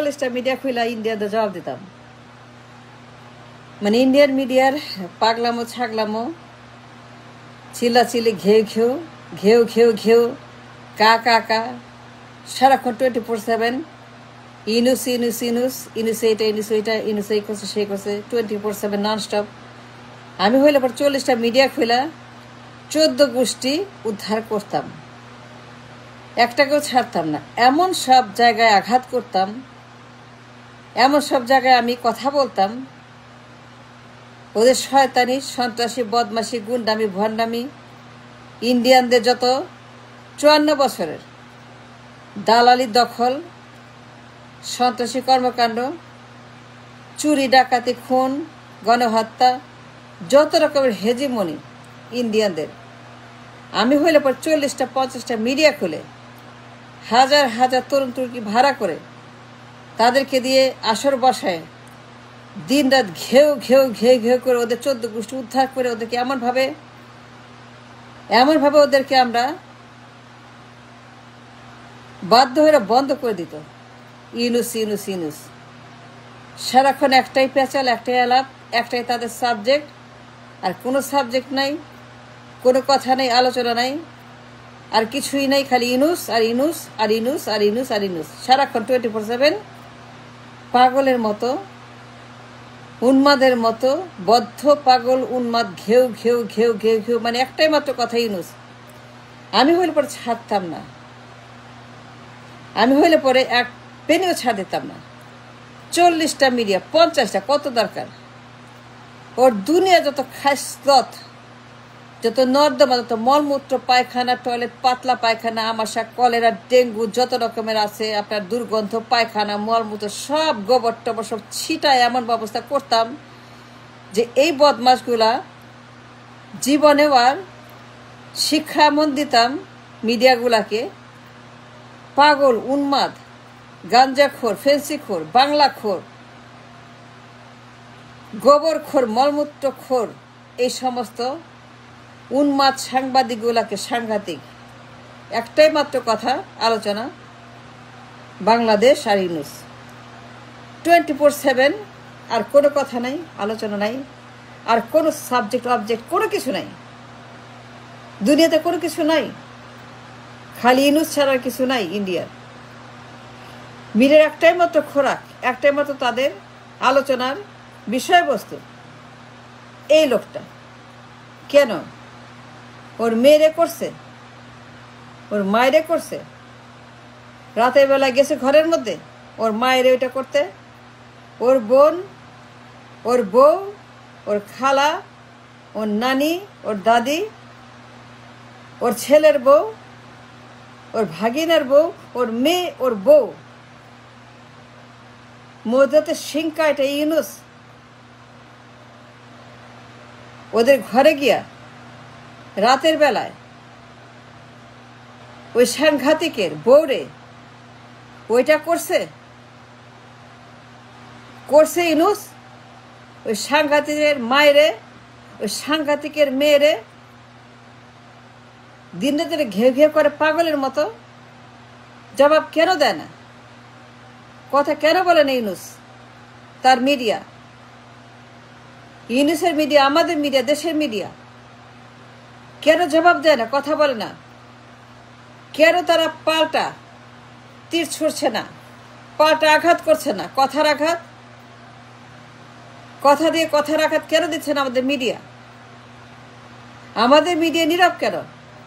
40টা media খুলে ইন্ডিয়াতে জবাব দিতাম। মানে ইন্ডিয়ান মিডিয়ার পাগলামো ছাগলামো, চিল্লাচিল্লি, ঘেউ ঘেউ ঘেউ ঘেউ ঘেউ, কা কা কা, সারাক্ষণ 24/7 ইনুস ইনুস ইনুস, ইনুস এইটা ইনুস ওইটা, ইনুস এই করছে সেই করছে, 24/7 ননস্টপ। আমি হইলে পর 40টা মিডিয়া খুলে 14 গোষ্ঠী উদ্ধার করতাম, একটাকেও ছাড়তাম না। এমন সব জায়গায় আঘাত করতাম, এমন সব জায়গায় আমি কথা বলতাম, ওদের শয়তানি, সন্ত্রাসী, বদমাশি, গুন্ডামি, ভণ্ডামি, ইন্ডিয়ানদের যত 54 বছরের দালালি, দখল, সন্ত্রাসী কর্মকাণ্ড, চুরি, ডাকাতি, খুন, গণহত্যা, যত রকমের হেজিমনি ইন্ডিয়ানদের, আমি হইলে পর 40টা 50টা মিডিয়া খুলে হাজার হাজার তরুণ তুর্কি ভাড়া করে তাদেরকে দিয়ে আসর বসায় দিন রাত ঘেউ ঘেউ ঘেউ ঘেউ করে ওদের 14 গোষ্ঠী উদ্ধার করে ওদেরকে এমনভাবে ওদেরকে আমরা বাধ্য হয়ে বন্ধ করে দিত। ইনুস ইনুস ইনুস, সারাক্ষণ একটাই পেঁচাল, একটাই আলাপ, একটাই তাদের সাবজেক্ট, আর কোনো সাবজেক্ট নাই, কোনো কথা নেই, আলোচনা নাই, আর কিছুই নাই, খালি ইনুস আর ইনুস আর ইনুস আর ইনুস আর ইনুস, সারাক্ষণ 24/7 পাগলের মতো, উন্মাদের মতো, বদ্ধ পাগল উন্মাদ, ঘেউ ঘেউ ঘেউ ঘেউ ঘেউ, মানে একটাই মাত্র কথা ইনুস। আমি হইলে পরে ছাড়তাম না, আমি হইলে পরে এক পেনিও ছাড় দিতাম না। 40টা মিডিয়া, 50টা, কত দরকার? ওর দুনিয়া যত খাসলত, যত নর্দমা, যত মলমূত্র, পায়খানা, টয়লেট, পাতলা পায়খানা, আমাশা, কলেরা, ডেঙ্গু, যত রকমের আছে আপনার দুর্গন্ধ, পায়খানা, মলমূত্র, সব গোবর টবর সব ছিটায় এমন ব্যবস্থা করতাম যে এই বদমাশগুলা জীবনেও আর শিক্ষা এমন দিতাম মিডিয়াগুলাকে, পাগল, উন্মাদ, গাঞ্জাখোর, ফেন্সিখোর, বাংলাখোর, গোবরখোর, মলমূত্রখোর, এই সমস্ত উন্মাদ সাংবাদিকগুলাকে সাংঘাতিক, একটাই মাত্র কথা আলোচনা, বাংলাদেশ আর ইউনুস, 24/7, আর কোনো কথা নাই, আলোচনা নাই, আর কোনো সাবজেক্ট অবজেক্ট কোনো কিছু নাই, দুনিয়াতে কোনো কিছু নাই, খালি ইউনুস ছাড়ার কিছু নাই। ইন্ডিয়ার মিডিয়ার একটাই মাত্র খোরাক, একটাই মাত্র তাদের আলোচনার বিষয়বস্তু এই লোকটা। কেন? ওর মেয়েরে করছে, ওর মায়েরে করছে, রাতের বেলা গেছে ঘরের মধ্যে ওর মায়েরে ওইটা করতে, ওর বোন, ওর বউ, ওর খালা, ওর নানি, ওর দাদি, ওর ছেলের বউ, ওর ভাগিনার বউ, ওর মেয়ে, ওর বউ, মধ্যে সিংকা, এটা ইউনুস ওদের ঘরে গিয়া রাতের বেলায় ওই সাংঘাতিকের বউরে ওইটা করছে ইউনুস, ওই সাংঘাতিকের মায়েরে, ওই সাংঘাতিকের মেয়েরে দিন রাতে ঘেউ ঘেউ করে পাগলের মতো। জবাব কেন দেয় না? কথা কেন বলে না ইউনুস? তার মিডিয়া, ইউনুসের মিডিয়া, আমাদের মিডিয়া, দেশের মিডিয়া কেন জবাব দেয় না, কথা বলে না? কেন তারা পাল্টা তীর ছুড়ছে না, পাল্টা আঘাত করছে না? কথার আঘাত, কথা দিয়ে কথার আঘাত কেন দিচ্ছে না আমাদের মিডিয়া? আমাদের মিডিয়া নীরব কেন?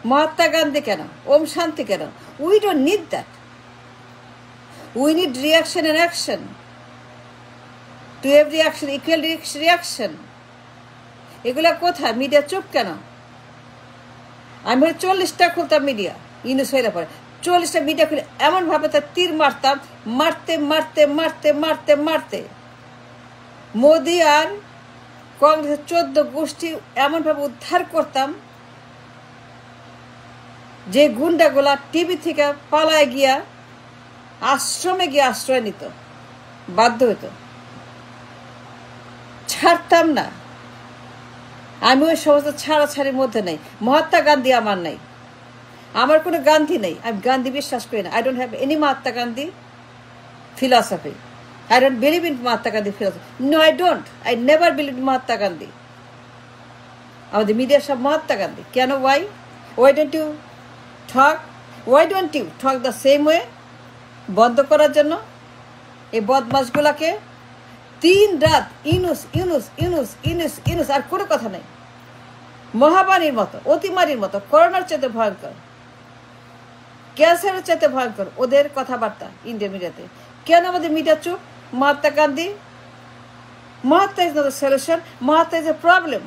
মহাত্মা গান্ধী কেন? ওম শান্তি কেন? We don't need that, we need reaction and action, to every action equal reaction. এগুলা কোথায়? মিডিয়া চুপ কেন? আমি 40টা খুলতাম মিডিয়া, ইউনুস হইলে পরে 40টা মিডিয়া খুলে এমনভাবে তার তীর মারতাম, মারতে মারতে মারতে মারতে মারতে মোদি আর কংগ্রেসের 14 গোষ্ঠী এমনভাবে উদ্ধার করতাম যে গুন্ডাগুলা টিভি থেকে পালায় গিয়া আশ্রমে গিয়ে আশ্রয় নিত, বাধ্য হইত। ছাড়তাম না, আমি ওই সমস্ত ছাড়াছাড়ির মধ্যে নেই। মহাত্মা গান্ধী আমার নাই, আমার কোনো গান্ধী নেই, আমি গান্ধী বিশ্বাস করি না। I don't have any Mahatma Gandhi philosophy. I don't believe in Mahatma Gandhi philosophy. No, I don't. I never believed in Mahatma Gandhi. আমাদের মিডিয়া সব মহাত্মা গান্ধী কেন? why don't you talk the same way? বন্ধ করার জন্য এই বদমাশগুলাকে 3 রাত ইউনুস আর কোনো কথা নেই। মহামারীর মতো, অতিমারীর মতো, করোনার চাইতে ভয়ঙ্কর, ক্যান্সারের চাইতে ভয়ঙ্কর ওদের কথাবার্তা ইন্ডিয়ান মিডিয়াতে। কেন আমাদের মিডিয়া চুপ? Mahatma Gandhi, Mahatma is not the solution, Mahatma is a problem.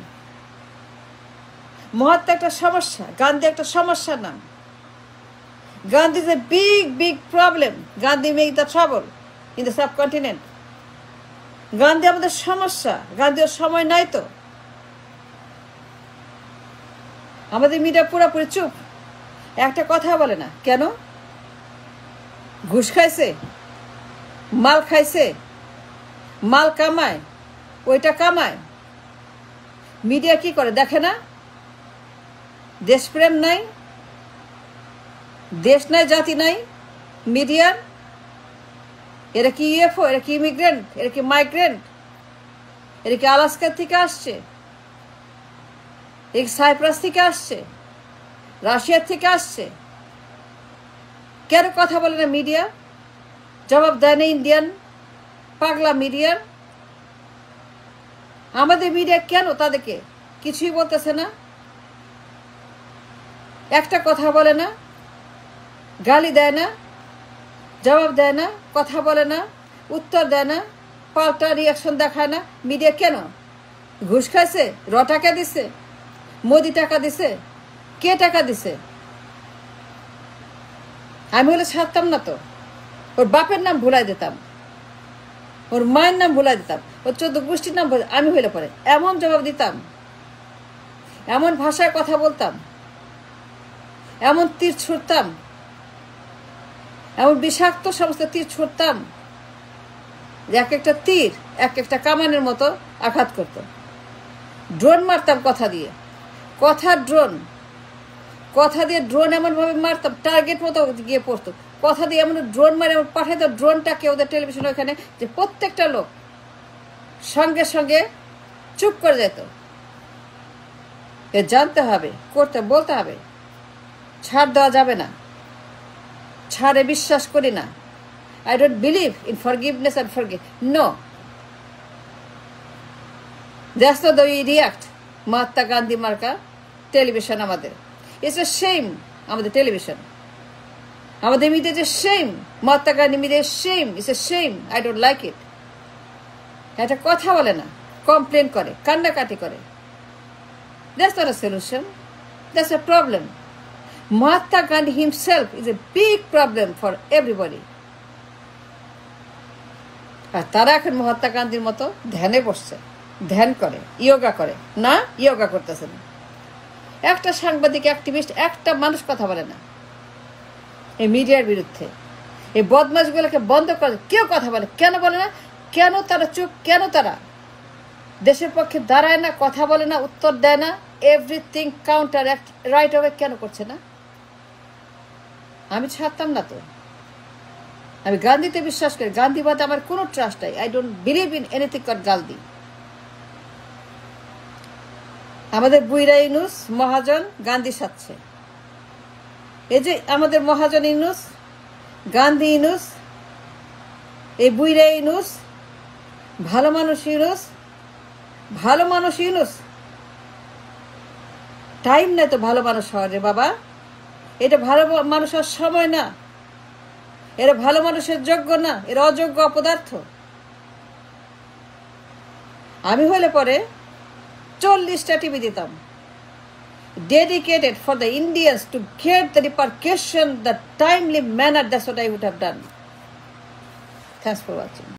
Mahatma একটা সমস্যা, গান্ধী একটা সমস্যার নাম। Gandhi is a big problem. Gandhi make the trouble in the subcontinent. Gandhi আমাদের সমস্যা, গান্ধীর সময় নাই তো। আমাদের মিডিয়া পুরোপুরি চুপ, একটা কথা বলে না। কেন? ঘুষ খাইছে, মাল খাইছে, মাল কামায়, ওইটা কামায়। মিডিয়া কি করে দেখে না? দেশপ্রেম নাই, দেশ নাই, জাতি নাই মিডিয়ার। এরা কি ইউএফও? এরা কি ইমিগ্রেন্ট? এরা কি মাইগ্রেন্ট? এরা কি আলাস্কা থেকে আসছে? এরা সাইপ্রাস থেকে আসছে? রাশিয়ার থেকে আসছে? কেন কথা বলে না মিডিয়া? জবাব দেয় না ইন্ডিয়ান পাগলা মিডিয়ার? আমাদের মিডিয়া কেন তাদেরকে কিছুই বলতেছে না? একটা কথা বলে না, গালি দেয় না, জবাব দেয় না, কথা বলে না, উত্তর দেয় না, পাল্টা রিয়াকশন দেখায় না। মিডিয়া কেন? ঘুষ খাইছে? টাকা দিছে? মোদি টাকা দিছে? কে টাকা দিছে? আমি হলে ছাড়তাম না তো, ওর বাপের নাম ভুলাই দিতাম, ওর মায়ের নাম ভুলাই দিতাম, ওর 14 গোষ্ঠীর নাম আমি হইলে পরে এমন জবাব দিতাম, এমন ভাষায় কথা বলতাম, এমন তীর ছুড়তাম, এমন বিষাক্ত সমস্ত তীর ছুড়তাম যে এক একটা তীর এক একটা কামানের মতো আঘাত করত। ড্রোন মারতাম কথা দিয়ে, কথা দিয়ে ড্রোন এমনভাবে মারতাম টার্গেট মতো গিয়ে পড়তো। কথা দিয়ে এমন ড্রোন মারে এমন পাঠাইতো ড্রোনটাকে ওদের টেলিভিশন ওখানে, যে প্রত্যেকটা লোক সঙ্গে সঙ্গে চুপ করে যেত। এ জানতে হবে, করতে বলতে হবে, ছাড় দেওয়া যাবে না, ছাড়ে বিশ্বাস করি না। I don't believe in forgiveness and forgive. No. That's not the way we react. Mahatma Gandhi marka television আমাদের। It's a shame আমাদের টেলিভিশন, আমাদের মিডিয়া যে shame, Mahatma Gandhi media shame. It's a shame. I don't like it. একটা কথা বলে না, complain করে, কান্নাকাটি করে। That's not a solution. That's a problem. Mahatma Gandhi himself is a big problem for everybody. আর তারা এখন মহাত্মা গান্ধীর মতো ধ্যানে বসছে, ধ্যান করে, ইয়োগা করে না, ইয়োগা করতেছে না। একটা সাংবাদিক, অ্যাক্টিভিস্ট, একটা মানুষ কথা বলে না এই মিডিয়ার বিরুদ্ধে। এই বদমাশগুলোকে বন্ধ করে কেউ কথা বলে, কেন বলে না? কেন তারা চুপ? কেন তারা দেশের পক্ষে দাঁড়ায় না, কথা বলে না, উত্তর দেয় না? Everything counter act right away কেন করছে না? আমি ছাড়তাম না তো। আমি গান্ধীতে বিশ্বাস করি, গান্ধীবাদে আমার কোনো ট্রাস্ট নাই। I don't believe in anything কট গান্ধী। আমাদের বুইরা ইউনুস মহাজন গান্ধী সাথে, এই যে আমাদের মহাজন ইউনুস, গান্ধী ইউনুস, এই বুইরা ইউনুস, ভালো মানুষ ইউনুস, ভালো মানুষ ইউনুস। টাইম নাই তো ভালো মানুষ হওয়ার রে বাবা। এটা ভালো মানুষ হওয়ার সময় না, এরা ভালো মানুষের যোগ্য না, এরা অযোগ্য, অপদার্থ। আমি হলে পরে 40টা টিভি দিতাম, dedicated for the Indians to get the repercussion, the timely manner. That's what I would have done. Thanks for watching.